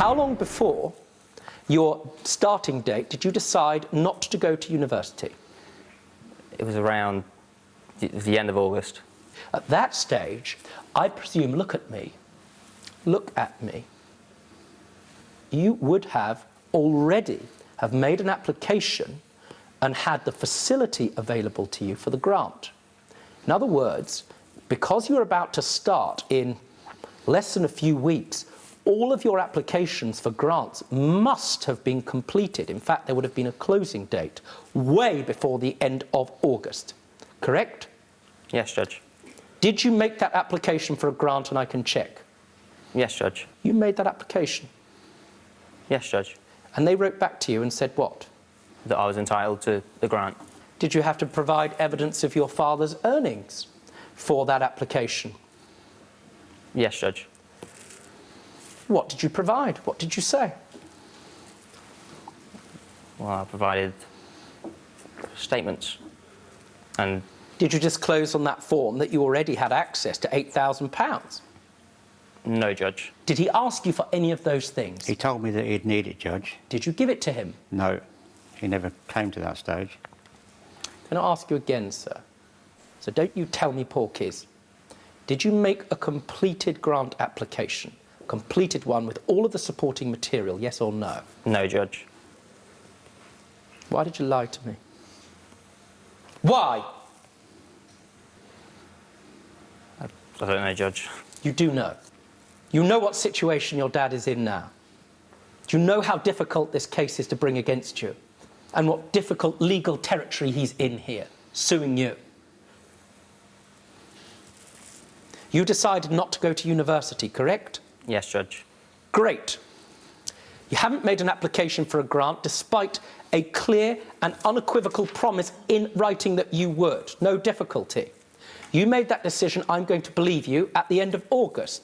How long before your starting date did you decide not to go to university? It was around the end of August. At that stage, I presume, look at me, you would have already have made an application and had the facility available to you for the grant. In other words, because you're about to start in less than a few weeks, all of your applications for grants must have been completed. In fact, there would have been a closing date way before the end of August. Correct? Yes, Judge. Did you make that application for a grant and I can check? Yes, Judge. You made that application? Yes, Judge. And they wrote back to you and said what? That I was entitled to the grant. Did you have to provide evidence of your father's earnings for that application? Yes, Judge. What did you provide? What did you say? Well, I provided statements. And did you disclose on that form that you already had access to £8,000? no, Judge. Did he ask you for any of those things? He told me that he'd need it, Judge. Did you give it to him? No, he never came to that stage. Can I ask you again, sir? So don't you tell me porkies. Did you make a completed grant application? Completed one with all of the supporting material, yes or no? No, Judge. Why did you lie to me? Why? I don't know, Judge. You do know. You know what situation your dad is in now. Do you know how difficult this case is to bring against you? And what difficult legal territory he's in here, suing you? You decided not to go to university, correct? Yes, Judge. Great. You haven't made an application for a grant despite a clear and unequivocal promise in writing that you would. No difficulty. You made that decision, I'm going to believe you, at the end of August.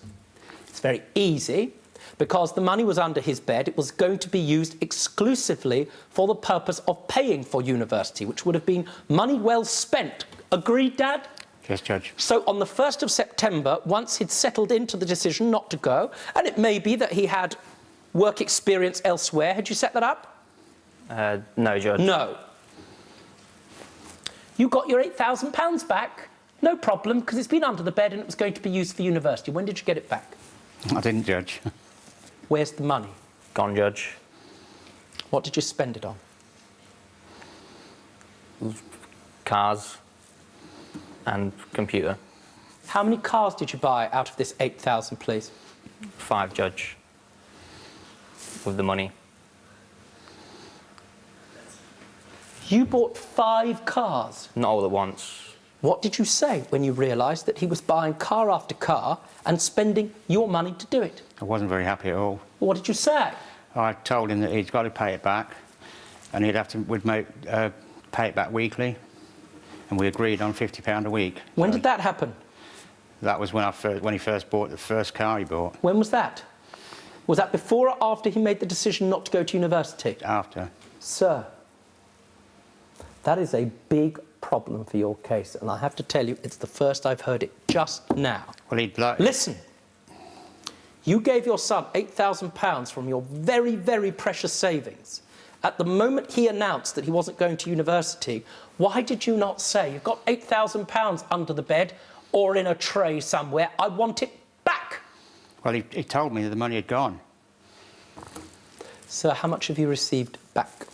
It's very easy, because the money was under his bed. It was going to be used exclusively for the purpose of paying for university, which would have been money well spent. Agreed, Dad? Yes, Judge. So on the 1st of September, once he'd settled into the decision not to go, and it may be that he had work experience elsewhere, had you set that up? No, Judge. No. You got your £8,000 back, no problem, because it's been under the bed and it was going to be used for university. When did you get it back? I didn't, Judge. Where's the money? Gone, Judge. What did you spend it on? Cars and computer. How many cars did you buy out of this 8,000, please? 5, Judge. With the money. You bought 5 cars? Not all at once. What did you say when you realised that he was buying car after car and spending your money to do it? I wasn't very happy at all. What did you say? I told him that he'd got to pay it back, and we'd pay it back weekly, and we agreed on £50 a week. When did that happen? That was when he first bought the first car he bought. When was that? Was that before or after he made the decision not to go to university? After. Sir, that is a big problem for your case, and I have to tell you, it's the first I've heard it just now. Well, he'd like... Listen, you gave your son £8,000 from your very, very precious savings. At the moment he announced that he wasn't going to university, why did you not say, you've got £8,000 under the bed or in a tray somewhere, I want it back? Well, he told me that the money had gone. Sir, how much have you received back?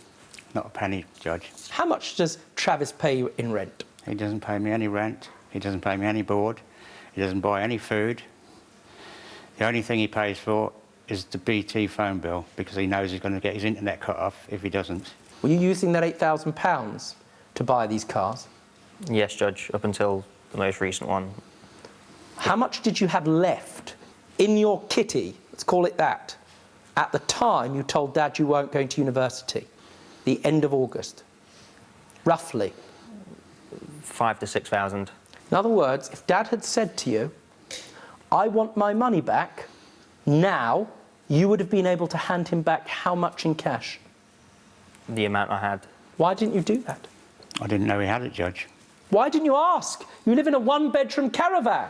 Not a penny, Judge. How much does Travis pay you in rent? He doesn't pay me any rent. He doesn't pay me any board. He doesn't buy any food. The only thing he pays for is the BT phone bill, because he knows he's going to get his internet cut off if he doesn't. Were you using that £8,000 to buy these cars? Yes, Judge, up until the most recent one. How much did you have left in your kitty, let's call it that, at the time you told Dad you weren't going to university? The end of August, roughly. 5,000 to 6,000. In other words, if Dad had said to you, I want my money back, now, you would have been able to hand him back how much in cash? The amount I had. Why didn't you do that? I didn't know he had it, Judge. Why didn't you ask? You live in a one-bedroom caravan.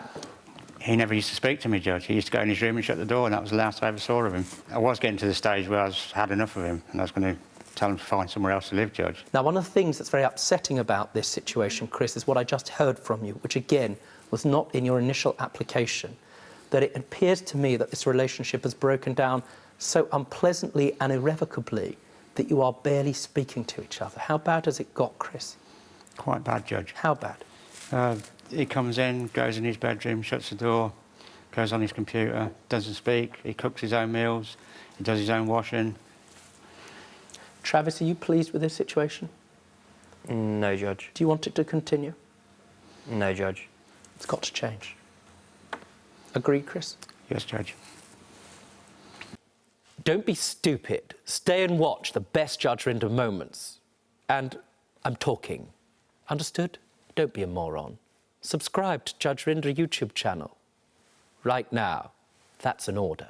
He never used to speak to me, Judge. He used to go in his room and shut the door, and that was the last I ever saw of him. I was getting to the stage where I had enough of him, and I was going to tell him to find somewhere else to live, Judge. Now, one of the things that's very upsetting about this situation, Chris, is what I just heard from you, which, again, was not in your initial application, that it appears to me that this relationship has broken down so unpleasantly and irrevocably that you are barely speaking to each other. How bad has it got, Chris? Quite bad, Judge. How bad? He comes in, goes in his bedroom, shuts the door, goes on his computer, doesn't speak, he cooks his own meals, he does his own washing. Travis, are you pleased with this situation? No, Judge. Do you want it to continue? No, Judge. It's got to change. Agree, Chris? Yes, Judge. Don't be stupid. Stay and watch the best Judge Rinder moments. And I'm talking. Understood? Don't be a moron. Subscribe to Judge Rinder YouTube channel. Right now. That's an order.